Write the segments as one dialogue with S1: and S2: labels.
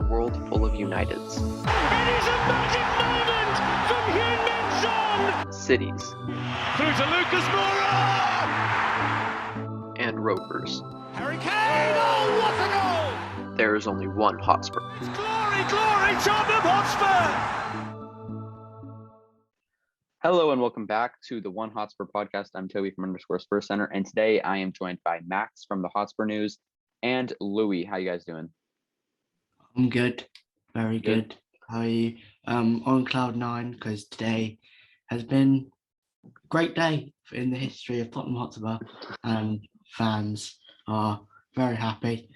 S1: world full of Uniteds.
S2: It is a magic moment from Heung-min Son!
S1: Cities.
S2: Through to Lucas Moura!
S1: And Rovers.
S2: Harry Kane! Oh, what a goal!
S1: There is only one Hotspur.
S2: It's glory, glory, Tottenham Hotspur!
S1: Hello and welcome back to the One Hotspur podcast. I'm Tobey from _Spurs Center, and today I am joined by Max from the Hotspur News and Louis. How you guys doing?
S3: I'm good, very good. How are you? On cloud nine because today has been a great day in the history of Tottenham Hotspur, and fans are very happy.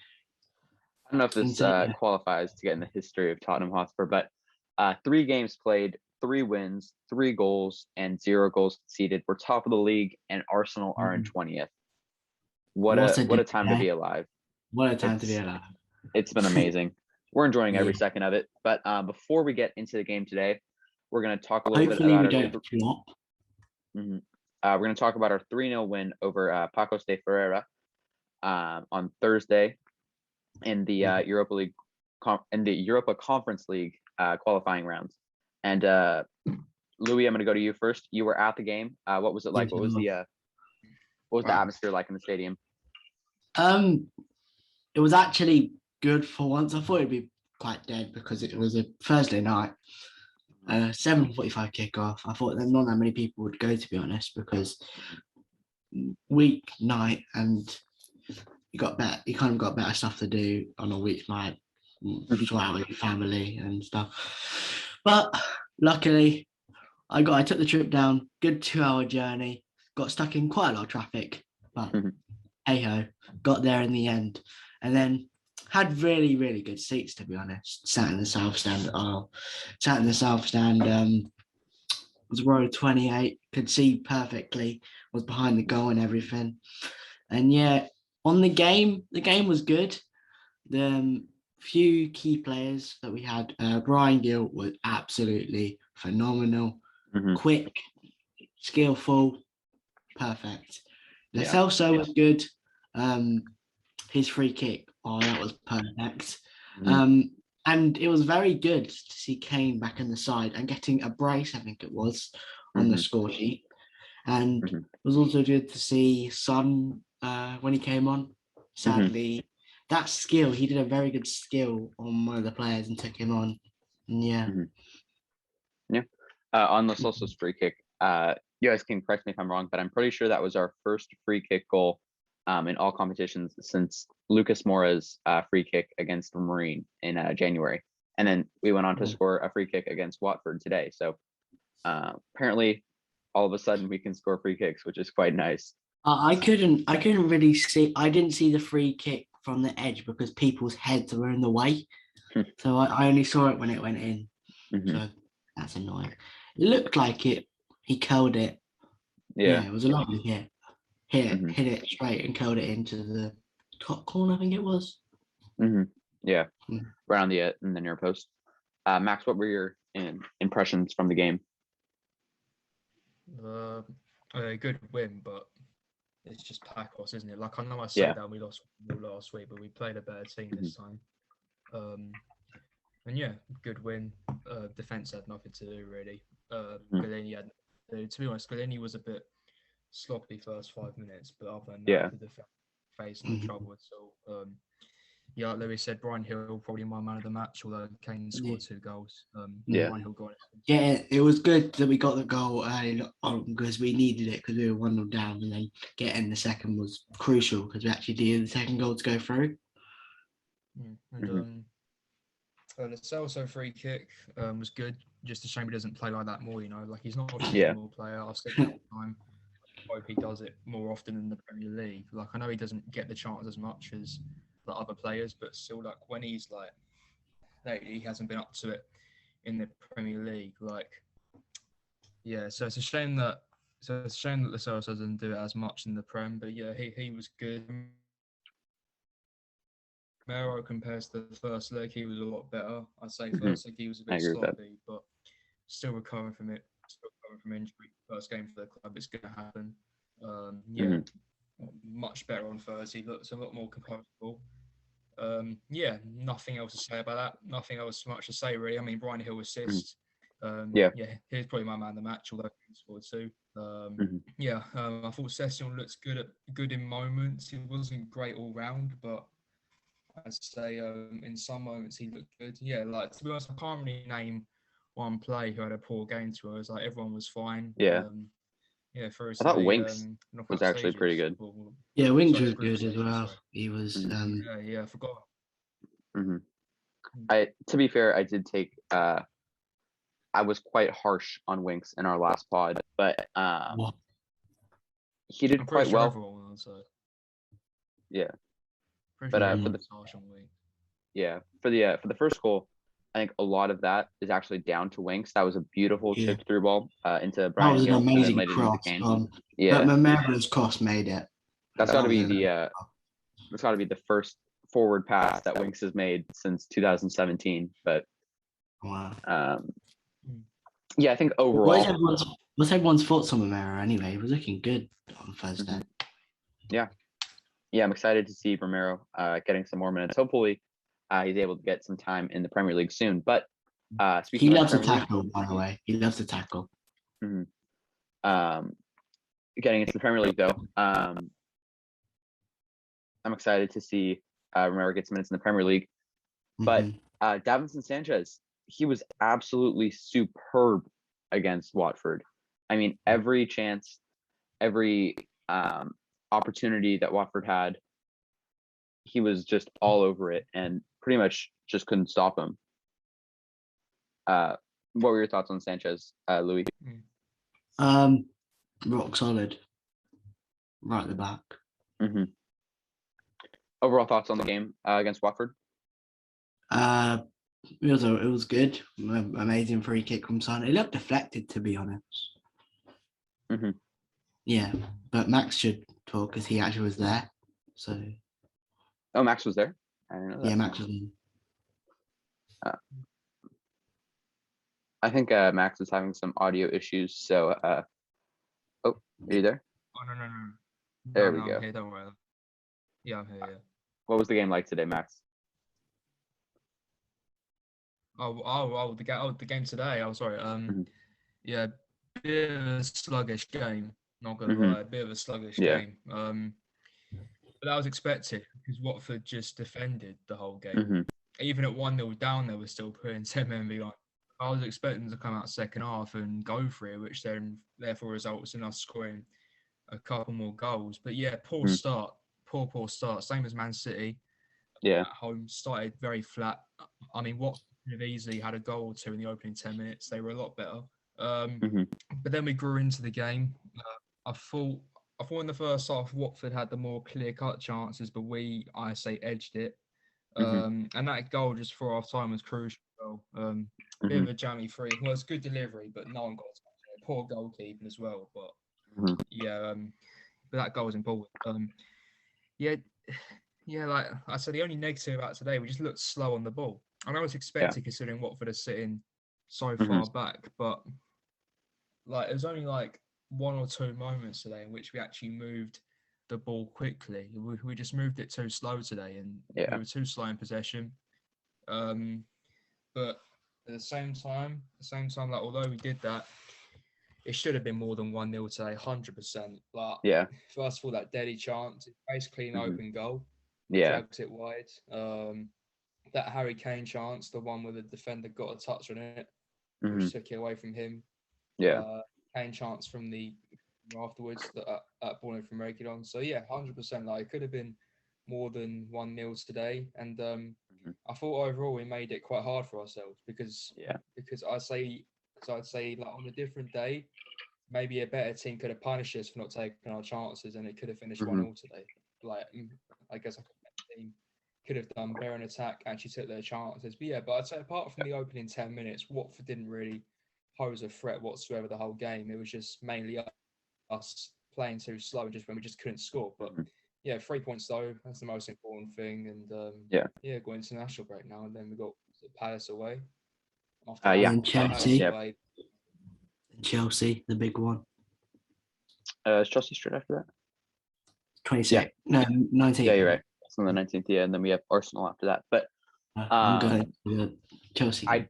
S1: I don't know if this qualifies to get in the history of Tottenham Hotspur, but 3 games played, 3 wins, 3 goals, and 0 goals conceded. We're top of the league, and Arsenal are in 20th. What a time to be alive!
S3: What a time to be alive!
S1: It's been amazing. We're enjoying every second of it. But before we get into the game today, we're going to talk a little bit about we're going to talk about our 3-0 win over Pacos de Ferreira on Thursday in the Europa League in the Europa Conference League qualifying rounds. And Louis, I'm going to go to you first. You were at the game. What was it like? What was the atmosphere like in the stadium?
S3: It was actually good for once. I thought it'd be quite dead because it was a Thursday night, 7:45 kickoff. I thought that not that many people would go, to be honest, because weeknight and you kind of got better stuff to do on a weeknight, out with your family and stuff. But luckily, I took the trip down. Good 2-hour journey. Got stuck in quite a lot of traffic, but hey ho, got there in the end, and then had really, really good seats, to be honest. Sat in the south stand. Was row 28. Could see perfectly. Was behind the goal and everything. And yeah, on the game was good. The few key players that we had. Brian Gill was absolutely phenomenal. Quick, skillful, perfect. Lo Celso was good. His free kick. Oh, that was perfect. And it was very good to see Kane back in the side and getting a brace, I think it was, on the score sheet. And it was also good to see Son when he came on. Sadly, that skill, he did a very good skill on one of the players and took him on. And
S1: on Lo Celso's free kick, you guys can correct me if I'm wrong, but I'm pretty sure that was our first free kick goal in all competitions since Lucas Moura's free kick against Marine in January. And then we went on to score a free kick against Watford today. So apparently all of a sudden we can score free kicks, which is quite nice.
S3: I couldn't really see, I didn't see the free kick from the edge because people's heads were in the way. So I only saw it when it went in. So that's annoying. It looked like he curled it. Yeah, it was a lovely hit. Hit it straight and curled it into the top corner, I think it was.
S1: Yeah, right on the near post. Max, what were your impressions from the game?
S4: A good win, but it's just Pacos, isn't it? Like, I know I said that we lost last week, but we played a better team this time. And yeah, good win. Defense had nothing to do really. Galini had, to be honest, Galini was a bit sloppy first 5 minutes, but other than that, the defense faced no trouble at all. Like Louis said, Brian Hill probably my man of the match, although Kane scored 2 goals. Brian Hill got it.
S3: Yeah, it was good that we got the goal early on because we needed it because we were 1-0 down, and then getting the second was crucial because we actually needed the second goal to go through.
S4: And the Celso free kick was good. Just a shame he doesn't play like that more, like he's not a football player. I've said that all the time. I hope he does it more often in the Premier League. Like, I know he doesn't get the chance as much as the other players, but still, like, when he's like, he hasn't been up to it in the Premier League. Like, yeah, so it's a shame that Lo Celso doesn't do it as much in the Prem. But yeah, he was good. Mero compares to the first leg, he was a lot better. I'd say first leg he was a bit sloppy, but still recovering from it. Still recovering from injury. First game for the club, it's going to happen. Much better on Thursday. Looks a lot more comfortable. Yeah, nothing else to say about that. Nothing else much to say really. I mean, Brian Hill assist.
S1: Yeah.
S4: He's probably my man of the match, although he scored too. I thought Session looked good in moments. He wasn't great all round, but I'd say in some moments he looked good. Yeah, like to be honest, I can't really name one play who had a poor game to us. Like everyone was fine.
S1: Yeah.
S4: First
S1: I thought
S4: the
S1: Winks was
S4: knockout
S1: actually pretty
S4: stages.
S1: good.
S3: Yeah, Winks
S4: Sorry,
S3: was
S4: group
S3: good as
S4: stages,
S3: well.
S4: sorry.
S3: He was.
S4: I forgot.
S1: To be fair, I did take. I was quite harsh on Winks in our last pod, but he did quite well.
S4: Everyone, so.
S1: Yeah,
S4: Pretty
S1: but
S4: sure
S1: for the
S4: harsh on Winks.
S1: yeah for the first goal, I think a lot of that is actually down to Winks. That was a beautiful chip through ball into Brian
S3: That was
S1: Hill,
S3: an amazing
S1: and then
S3: cross.
S1: Yeah,
S3: But Mamero's cross made it.
S1: that's got to be that's got to be the first forward pass that Winks has made since 2017. But
S3: wow.
S1: Yeah, I think overall.
S3: What's everyone's thoughts on Romero anyway? He was looking good on Thursday.
S1: Yeah, I'm excited to see Romero getting some more minutes. Hopefully, he's able to get some time in the Premier League soon. But speaking,
S3: he loves to tackle. By the way, he loves to tackle.
S1: Getting into the Premier League though, I'm excited to see Romero get some minutes in the Premier League. But Davinson Sanchez, he was absolutely superb against Watford. I mean, every chance, every opportunity that Watford had, he was just all over it and pretty much just couldn't stop him. What were your thoughts on Sanchez, Louis?
S3: Rock solid, right at the back.
S1: Overall thoughts on the game against Watford?
S3: It was good. Amazing free kick from Son. It looked deflected, to be honest. Yeah, but Max should talk because he actually was there. So.
S1: Oh, Max was there? I didn't know that.
S3: Yeah, Max was there.
S1: I think Max is having some audio issues. So, are you there?
S4: Oh no.
S1: There we go.
S4: I'm here, don't worry. Yeah, I'm here. Yeah.
S1: What was the game like today, Max?
S4: The game today. Oh, sorry. Yeah, bit of a sluggish game. Not gonna lie, a bit of a sluggish game. But that was expected because Watford just defended the whole game. Even at 1-0 down, they were still putting 10 men behind. I was expecting them to come out second half and go for it, which then therefore results in us scoring a couple more goals. But yeah, poor start. Same as Man City.
S1: Yeah.
S4: At home, started very flat. I mean, Watford have easily had a goal or two in the opening 10 minutes. They were a lot better. But then we grew into the game. I thought in the first half, Watford had the more clear-cut chances, but I say, edged it. And that goal just for half time was crucial. Bit of a jammy free. Well, it's good delivery, but no one got to it. Poor goalkeeping as well. But but that goal was important. Like I said, the only negative about today, we just looked slow on the ball. I know it's expected considering Watford are sitting so far back, but like there's only like one or two moments today in which we actually moved the ball quickly. We just moved it too slow today, and we were too slow in possession. But at the same time, like although we did that, it should have been more than 1-0 today, 100%. Like first of all, that deady chance, it's basically an open goal. Drags it wide. That Harry Kane chance, the one where the defender got a touch on it, which took it away from him. Kane chance from the afterwards that ball in from Reguilon. So yeah, 100%. Like it could have been more than 1-0 today, and I thought overall we made it quite hard for ourselves because I'd say like on a different day, maybe a better team could have punished us for not taking our chances, and it could have finished 1-0 today. Like I guess a team could have done better in attack, actually took their chances. But I'd say apart from the opening 10 minutes, Watford didn't really pose a threat whatsoever the whole game. It was just mainly us playing too slow and just when we just couldn't score. But 3 points though, that's the most important thing. And go international break now, and then we got Palace away.
S3: And Chelsea, the big one.
S1: Is Chelsea straight after that?
S3: 26. No, 19.
S1: Yeah, you're right. So on the 19th, yeah, and then we have Arsenal after that. But
S3: I'm going to Chelsea.
S1: I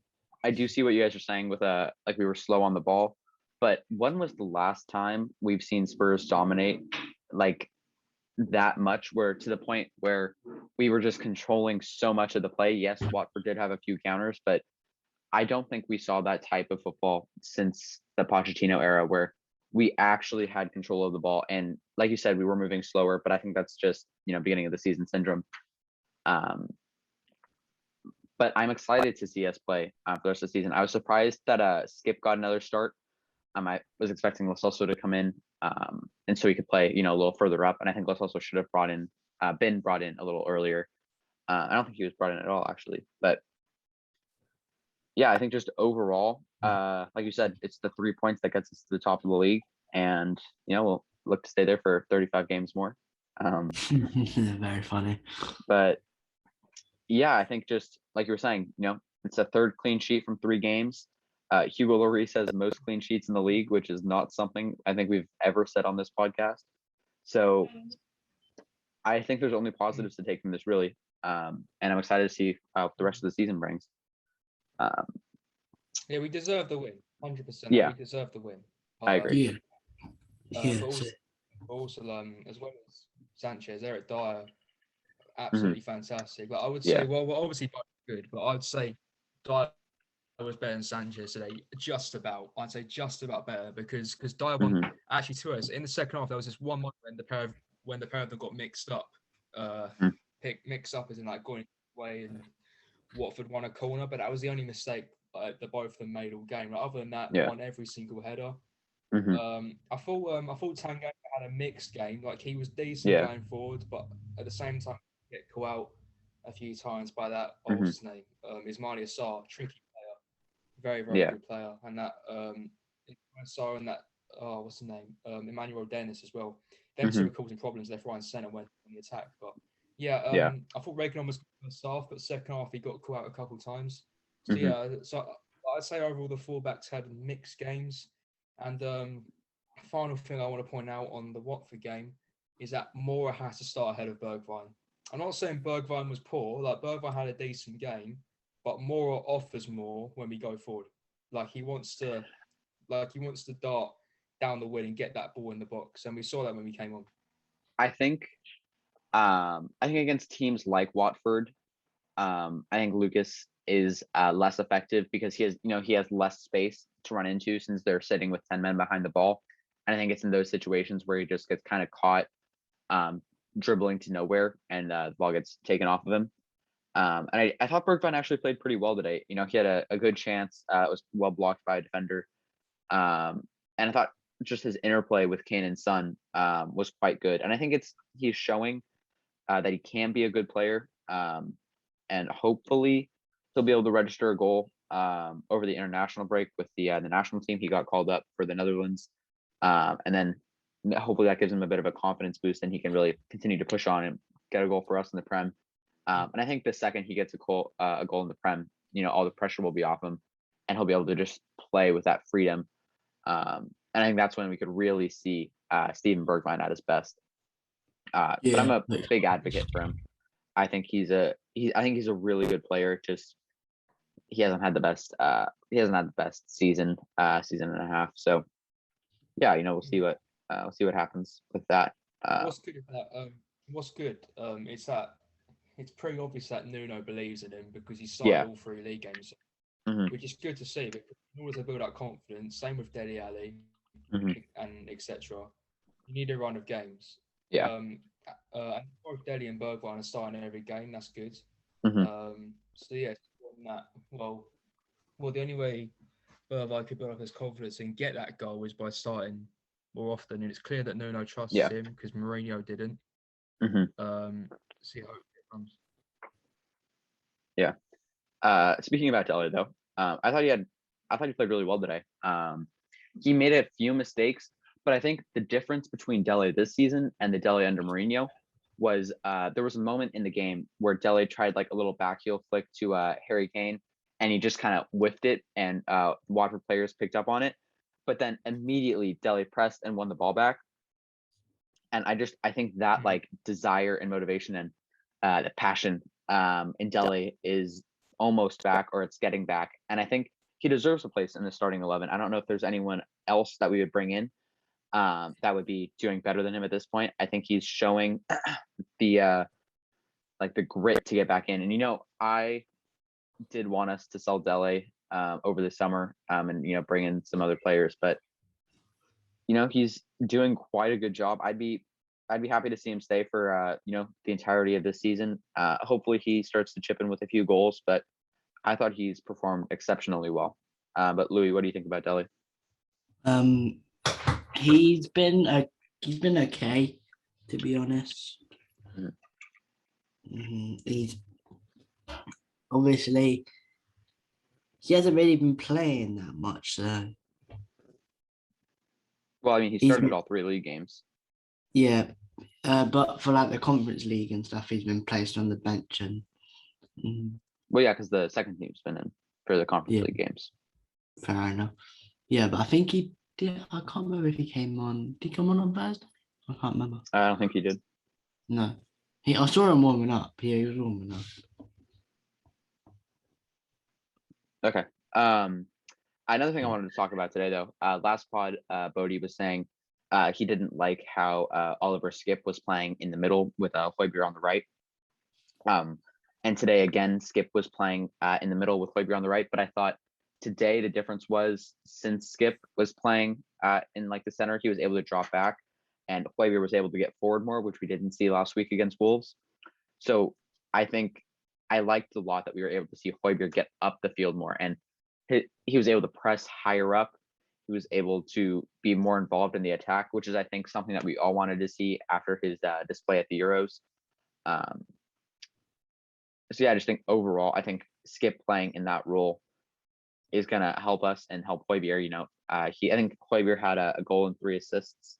S1: do see what you guys are saying with like we were slow on the ball. But when was the last time we've seen Spurs dominate like that much, where to the point where we were just controlling so much of the play? Yes, Watford did have a few counters, but I don't think we saw that type of football since the Pochettino era, where we actually had control of the ball. And like you said, we were moving slower, but I think that's just, beginning of the season syndrome. But I'm excited to see us play for the rest of the season. I was surprised that Skip got another start. I was expecting Lo Celso to come in, and so he could play, a little further up. And I think Lo Celso should have been brought in a little earlier. I don't think he was brought in at all, actually. But yeah, I think just overall, like you said, it's the 3 points that gets us to the top of the league, and we'll look to stay there for 35 games more.
S3: Very funny.
S1: But yeah, I think just like you were saying, it's a third clean sheet from 3 games. Hugo Lloris has most clean sheets in the league, which is not something I think we've ever said on this podcast. So I think there's only positives to take from this, really. And I'm excited to see what the rest of the season brings.
S4: Yeah, we deserve the win, 100%.
S1: Yeah.
S4: We deserve the win.
S1: I agree.
S3: Yeah.
S4: But also, as well as Sanchez, Eric Dyer, absolutely fantastic. But I would say, well, we're obviously both good, but I'd say Dyer was better than Sanchez today. I'd say just about better, because Dyer won actually to us in the second half. There was this one moment when the pair of them got mixed up. Mixed up as in like going away, and Watford won a corner, but that was the only mistake that both of them made all game. Like, other than that, won every single header. I thought Tanganga had a mixed game. Like, he was decent going forward, but at the same time, get caught out a few times by that what's his name, Ismail Assar, tricky player, very very good player, and that Assar and that what's his name, Emmanuel Dennis as well. Them two were causing problems left, right, and centre when on the attack. But I thought Reguilon was good first half, but second half he got caught out a couple of times. So so I'd say overall the fullbacks had mixed games. And final thing I want to point out on the Watford game is that Mora has to start ahead of Bergwijn. I'm not saying Bergwijn was poor. Like, Bergwijn had a decent game, but Mora offers more when we go forward. Like, he wants to dart down the wing and get that ball in the box, and we saw that when we came on.
S1: I think against teams like Watford, I think Lucas is less effective because he has less space to run into since they're sitting with 10 men behind the ball. And I think it's in those situations where he just gets kind of caught dribbling to nowhere, and the ball gets taken off of him. And I thought Bergwijn actually played pretty well today. He had a good chance. It was well blocked by a defender. And I thought just his interplay with Kane and Son was quite good. And I think he's showing that he can be a good player. And hopefully he'll be able to register a goal over the international break with the national team. He got called up for the Netherlands. And then hopefully that gives him a bit of a confidence boost, and he can really continue to push on and get a goal for us in the Prem. And I think the second he gets a goal in the Prem, all the pressure will be off him, and he'll be able to just play with that freedom. And I think that's when we could really see Steven Bergwijn at his best. But I'm a big advocate for him. I think he's a really good player. Just he hasn't had the best season and a half. So yeah, we'll see what happens with that.
S4: What's good is that it's pretty obvious that Nuno believes in him, because he started all 3 league games, which is good to see. Because in order to build that confidence, same with Dele Alli and etc., you need a run of games. And both Dele and Bergwijn are starting every game. That's good. So yeah, the only way Bergwijn could build up his confidence and get that goal is by starting more often. And it's clear that Nuno trusts him, because Mourinho didn't. See how it comes.
S1: Yeah. Speaking about Dele, though, I thought he played really well today. He made a few mistakes, but I think the difference between Dele this season and the Dele under Mourinho was there was a moment in the game where Dele tried like a little backheel flick to Harry Kane, and he just kind of whiffed it, and Watford players picked up on it. But then immediately Dele pressed and won the ball back. And I think that like desire and motivation, and the passion in Delhi is almost back, or it's getting back. And I think he deserves a place in the starting 11. I don't know if there's anyone else that we would bring in that would be doing better than him at this point. I think he's showing the the grit to get back in. And I did want us to sell Delhi over the summer and bring in some other players, but he's doing quite a good job. I'd be happy to see him stay for the entirety of this season. Hopefully he starts to chip in with a few goals, but I thought he's performed exceptionally well. But Louis, what do you think about Delhi?
S3: He's been okay, to be honest. He's obviously he hasn't really been playing that much, so.
S1: Well, I mean, he started all 3 league games.
S3: Yeah, but for the Conference League and stuff, he's been placed on the bench and.
S1: Well, yeah, because the second team's been in for the Conference League games.
S3: Fair enough. Yeah, but I think he did. I can't remember if he came on. Did he come on Thursday? I can't remember.
S1: I don't think he did.
S3: No, I saw him warming up. Yeah, he was warming up.
S1: Okay. Another thing I wanted to talk about today, though, last pod, Bodie was saying he didn't like how Oliver Skip was playing in the middle with Højbjerg on the right. And today, again, Skip was playing in the middle with Højbjerg on the right. But I thought today the difference was, since Skip was playing in the center, he was able to drop back, and Højbjerg was able to get forward more, which we didn't see last week against Wolves. So I think I liked a lot that we were able to see Højbjerg get up the field more, and he was able to press higher up. He was able to be more involved in the attack, which is, I think, something that we all wanted to see after his display at the Euros. So yeah, I just think overall, I think Skip playing in that role is going to help us and help Højbjerg. I think Højbjerg had a goal and 3 assists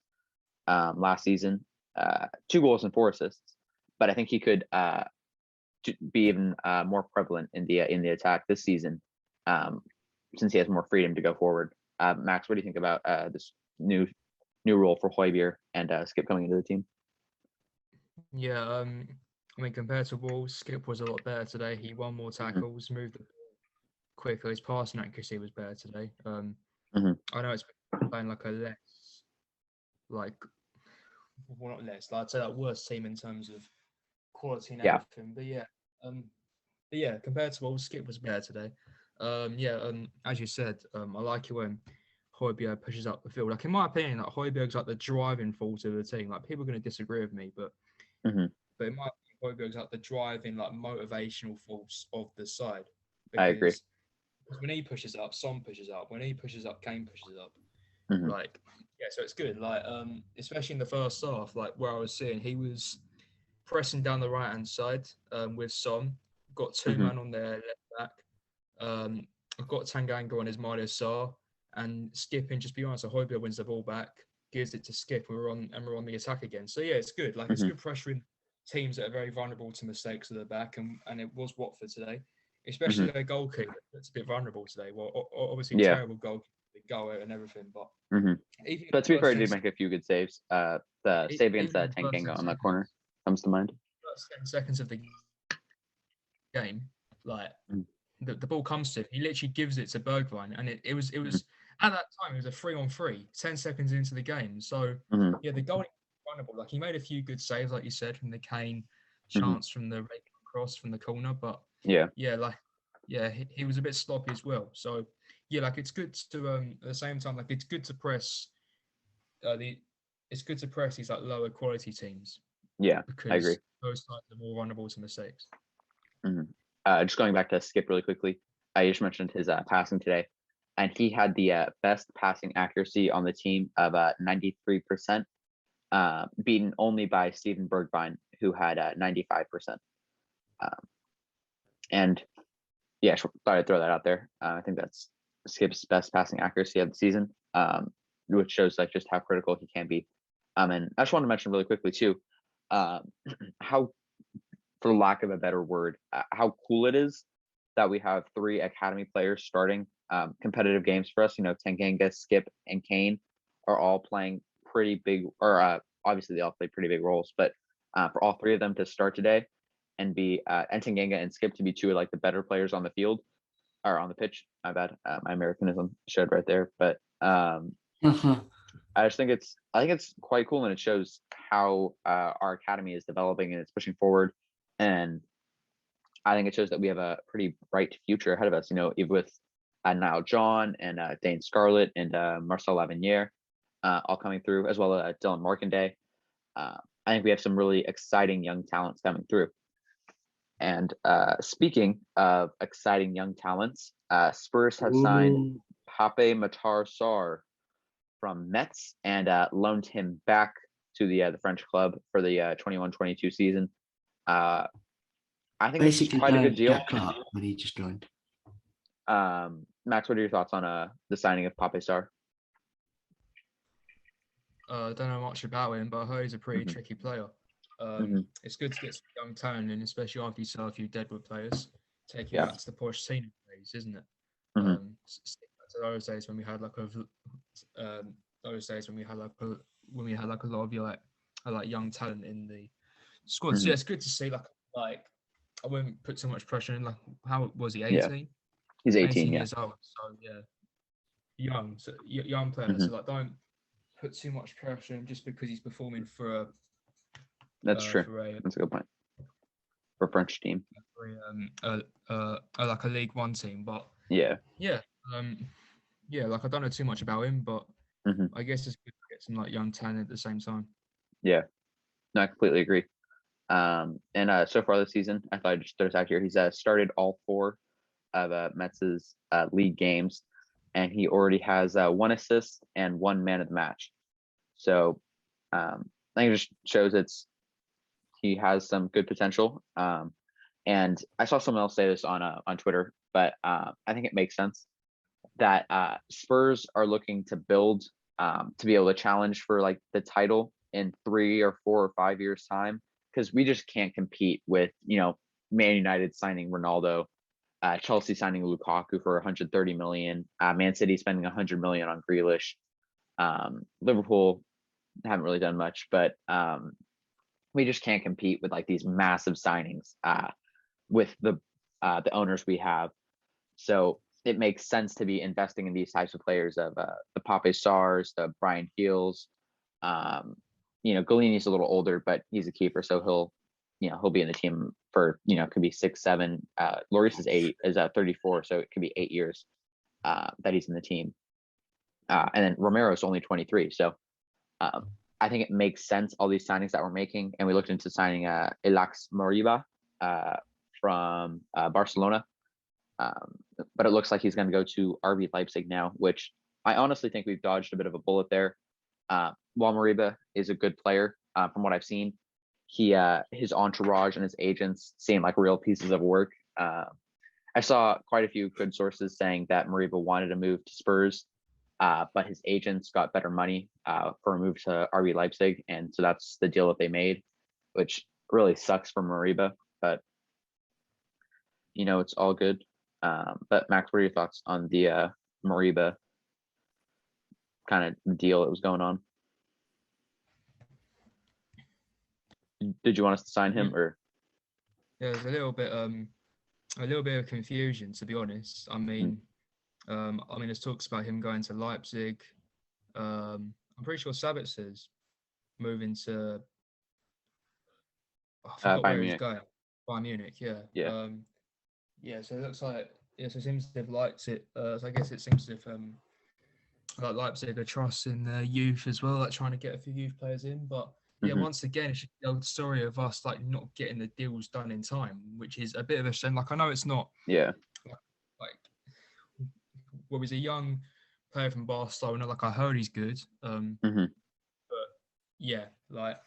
S1: last season, 2 goals and 4 assists, but I think he could be even more prevalent in the attack this season, since he has more freedom to go forward. Max, what do you think about this new role for Højbjerg and Skip coming into the team?
S4: Yeah, I mean, compared to Wolves, Skip was a lot better today. He won more tackles, moved the ball quicker. His passing accuracy was better today. I know it's playing a less, well, not less, I'd say worse team in terms of quality and everything. But yeah, compared to Wolves, Skip was better today. As you said, I like it when Højbjerg pushes up the field. In my opinion, Højbjerg's the driving force of the team. People are going to disagree with me, but in my opinion, Højbjerg's the driving, motivational force of the side.
S1: I agree.
S4: When he pushes up, Son pushes up. When he pushes up, Kane pushes up. So it's good. Especially in the first half, where I was seeing, he was pressing down the right hand side with Son. Got 2 men on their left back. I've got Tanganga on his Mario Sarr, and skipping just beyond. So Højbjerg wins the ball back, gives it to Skip, and we're on the attack again. So yeah, it's good. It's good pressuring teams that are very vulnerable to mistakes at the back, and it was Watford today, especially their goalkeeper. That's a bit vulnerable today. Well, obviously terrible goal and everything, but
S1: but to be fair, he did make a few good saves. The save against Tanganga on that corner comes to mind.
S4: First 10 seconds of the game, the ball comes to him, he literally gives it to Bergwijn, and it was at that time it was a 3-on-3, 10 seconds into the game. So the goal vulnerable. He made a few good saves, like you said, from the Kane chance from the cross from the corner, but he was a bit sloppy as well. So it's good to at the same time, it's good to press it's good to press these lower quality teams. Yeah, because I agree. Those types are more vulnerable to mistakes.
S1: Just going back to Skip really quickly, I just mentioned his passing today, and he had the best passing accuracy on the team of 93%, beaten only by Steven Bergwijn, who had 95%. And yeah, thought I'd throw that out there. I think that's Skip's best passing accuracy of the season, which shows just how critical he can be. And I just want to mention really quickly too, how, for lack of a better word, how cool it is that we have 3 academy players starting competitive games for us. Tanganga, Skip, and Kane are all playing pretty big, or obviously they all play pretty big roles, but for all 3 of them to start today and Tanganga and Skip to be two of like the better players on the field or on the pitch. My bad, my Americanism showed right there. But I think it's quite cool, and it shows how our academy is developing and it's pushing forward. And I think it shows that we have a pretty bright future ahead of us. Even with Niall John and Dane Scarlett and Marcel Laviniere all coming through, as well as Dylan Markanday. I think we have some really exciting young talents coming through. And speaking of exciting young talents, Spurs have signed Pape Matar Sarr from Metz and loaned him back to the French club for the 21-22 season. I think it's quite a good deal.
S3: Jack Clark when he just joined.
S1: Max, what are your thoughts on the signing of Pape Sarr?
S4: I don't know much about him, but I heard he's a pretty tricky player. It's good to get some young talent in, especially after you sell a few Deadwood players. Take you back to the Porsche senior days, isn't it? To those days when we had like when we had like a lot of your like young talent in the squad. So yeah, it's good to see. Like I wouldn't put too much pressure in. Like, how was he? 18.
S1: Yeah. He's 18
S4: years old. So yeah, young player. So like, don't put too much pressure in just because he's performing for a.
S1: That's true. That's a good point. For a French team.
S4: Like a League One team, but
S1: yeah.
S4: Like I don't know too much about him, but I guess it's good to get some like young talent at the same time.
S1: Yeah, no, I completely agree. And so far this season, I thought I'd just throw this out here. He's started all 4 of Metz's league games, and he already has 1 assist and 1 man of the match. So I think it just shows he has some good potential. And I saw someone else say this on Twitter, but I think it makes sense that Spurs are looking to build to be able to challenge for like the title in 3 or 4 or 5 years time, because we just can't compete with Man United signing Ronaldo, Chelsea signing Lukaku for 130 million, Man City spending 100 million on Grealish, Liverpool haven't really done much, but we just can't compete with like these massive signings with the owners we have. So it makes sense to be investing in these types of players of the Pape Sarrs, the Brian Heels. Galini's a little older, but he's a keeper, so he'll be in the team for could be 6, 7. Lloris is 34, so it could be 8 years that he's in the team. And then Romero's only 23, so I think it makes sense, all these signings that we're making. And we looked into signing Elax Moriba from Barcelona. But it looks like he's going to go to RB Leipzig now, which I honestly think we've dodged a bit of a bullet there. While Moriba is a good player, from what I've seen, his entourage and his agents seem like real pieces of work. I saw quite a few good sources saying that Moriba wanted to move to Spurs, but his agents got better money for a move to RB Leipzig, and so that's the deal that they made, which really sucks for Moriba, but it's all good. But Max, what are your thoughts on the Moriba kind of deal that was going on? Did you want us to sign him, or?
S4: Yeah, there's a little bit of confusion, to be honest. I mean, there's talks about him going to Leipzig. I'm pretty sure Sabitzer's moving to. I forgot where he's going. Bayern Munich, yeah. Yeah. So it looks like so it seems to have liked it. So I guess it seems to have like Leipzig are trusting their youth as well, like trying to get a few youth players in. But yeah, once again, it's the old story of us like not getting the deals done in time, which is a bit of a shame. Like I know it's not.
S1: Yeah.
S4: Well, he's a young player from Barcelona. Like I heard he's good. But yeah, like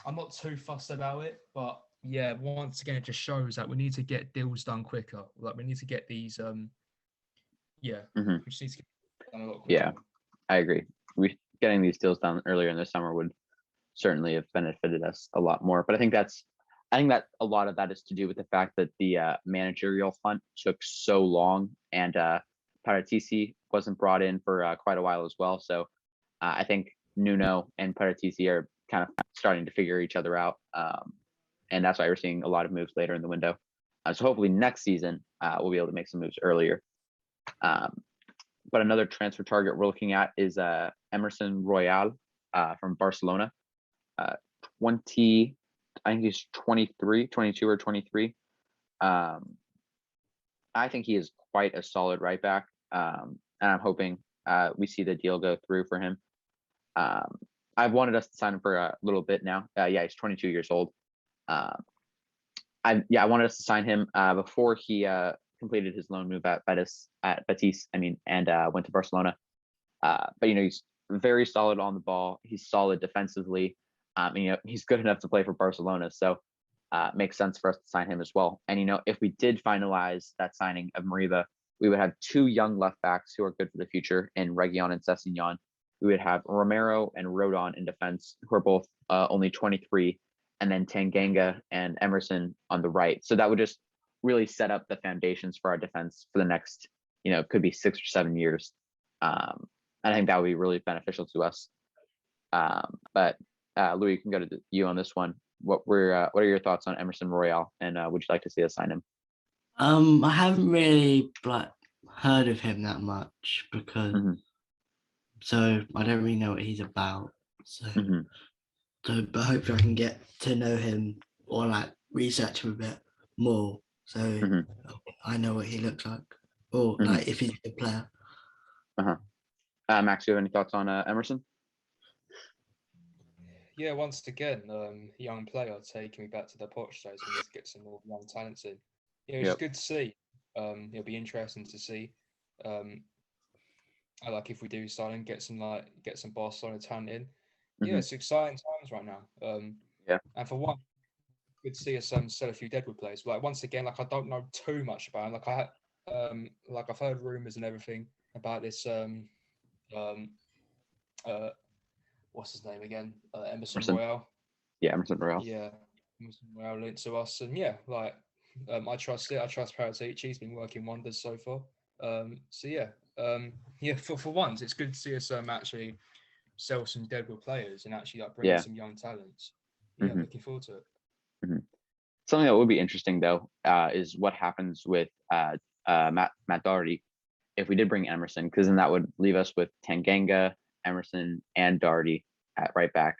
S4: I'm not too fussed about it. But yeah, once again, it just shows that we need to get deals done quicker. Like we need to get these. We just need to get done a lot quicker.
S1: Yeah, I agree. Getting these deals done earlier in the summer would certainly have benefited us a lot more. But I think that a lot of that is to do with the fact that the managerial hunt took so long, and Paratici wasn't brought in for quite a while as well. So I think Nuno and Paratici are kind of starting to figure each other out. and that's why we're seeing a lot of moves later in the window. So hopefully next season we'll be able to make some moves earlier. But another transfer target we're looking at is Emerson Royal from Barcelona. 20, I think he's 23, 22 or 23. I think he is quite a solid right back, and I'm hoping we see the deal go through for him. I've wanted us to sign him for a little bit now. He's 22 years old. I wanted us to sign him before he completed his loan move at Betis, and went to Barcelona. But he's very solid on the ball. He's solid defensively. He's good enough to play for Barcelona, so it makes sense for us to sign him as well. And if we did finalize that signing of Mariba, we would have two young left backs who are good for the future in Reguilon and Sessegnon. We would have Romero and Rodon in defense, who are both only 23, and then Tanganga and Emerson on the right. So that would just really set up the foundations for our defense for the next, could be 6 or 7 years. And I think that would be really beneficial to us. But Louis, you can go to you on this one. What are your thoughts on Emerson Royal, and would you like to see us sign him?
S3: I haven't really heard of him that much because so I don't really know what he's about. So, but hopefully I can get to know him or research him a bit more, so I know what he looks like, or if he's a player.
S1: Max, you have any thoughts on Emerson?
S4: Yeah, once again, young player taking me back to the Poch days. We need to get some more young talents in. It's good to see. It'll be interesting to see. I like if we do sign and get some Barcelona talent in. Yeah, it's exciting times right now. And for one, good to see us sell a few Deadwood players. Once again, I don't know too much about him. I've heard rumors and everything about this. What's his name again? Emerson Royal.
S1: Yeah, Emerson Royal.
S4: Yeah, Emerson Royal linked to us, and I trust it. I trust Paratici. He's been working wonders so far. For once, it's good to see us actually sell some Deadwood players and actually bring in some young talents. Yeah, looking forward to it.
S1: Something that would be interesting though is what happens with Matt Doherty if we did bring Emerson, because then that would leave us with Tanganga, Emerson, and Doherty at right back.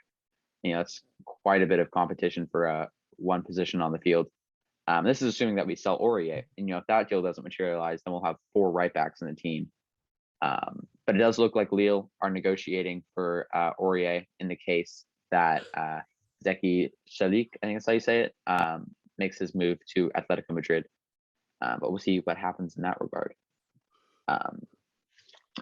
S1: It's quite a bit of competition for one position on the field. This is assuming that we sell Aurier, and if that deal doesn't materialize, then we'll have 4 right backs in the team. But it does look like Lille are negotiating for Aurier in the case that Zeki Shalik, I think that's how you say it, makes his move to Atletico Madrid. But we'll see what happens in that regard.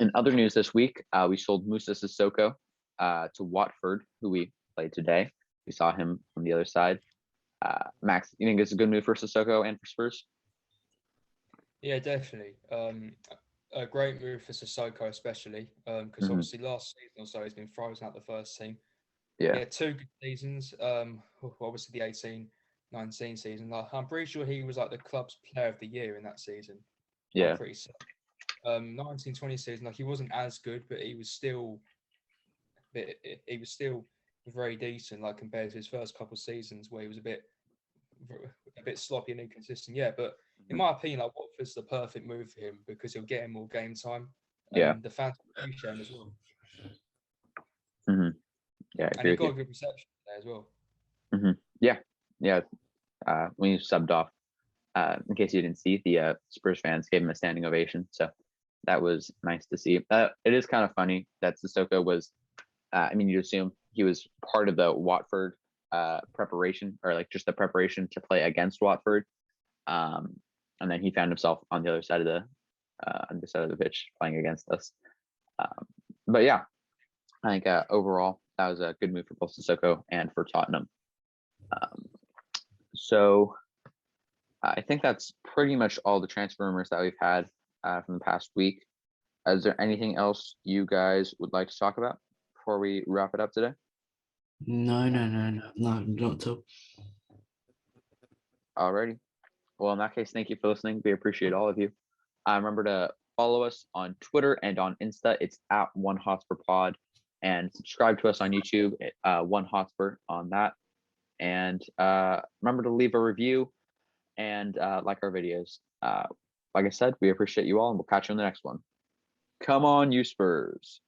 S1: In other news this week, we sold Moussa Sissoko to Watford, who we played today. We saw him from the other side. Max, you think it's a good move for Sissoko and for Spurs?
S4: Yeah, definitely. A great move for Sissoko, especially because obviously last season or so he's been frozen out the first team. Yeah, 2 good seasons. Obviously the 18-19 season. I'm pretty sure he was the club's player of the year in that season.
S1: Yeah.
S4: I'm pretty certain. 19-20 season, he wasn't as good, but he was still very decent, compared to his first couple of seasons where he was a bit sloppy and inconsistent. Yeah, but in my opinion, Watford's the perfect move for him because he'll get him more game time. And the fans appreciate him as well.
S1: Yeah,
S4: and he got a good reception there as well.
S1: Yeah. When he subbed off, in case you didn't see, the Spurs fans gave him a standing ovation. So that was nice to see. It is kind of funny that Sissoko was, you'd assume he was part of the Watford preparation, or just the preparation to play against Watford. And then he found himself on the other side of the pitch playing against us. But yeah, I think overall that was a good move for both Sissoko and for Tottenham. So I think that's pretty much all the transfer rumors that we've had from the past week. Is there anything else you guys would like to talk about before we wrap it up today?
S3: No, not at all.
S1: Alrighty. Well, in that case, thank you for listening. We appreciate all of you. Remember to follow us on Twitter and on Insta. It's at One Hotspur Pod, and subscribe to us on YouTube at One Hotspur on that. And remember to leave a review and like our videos. Like I said, we appreciate you all, and we'll catch you on the next one. Come on, you Spurs.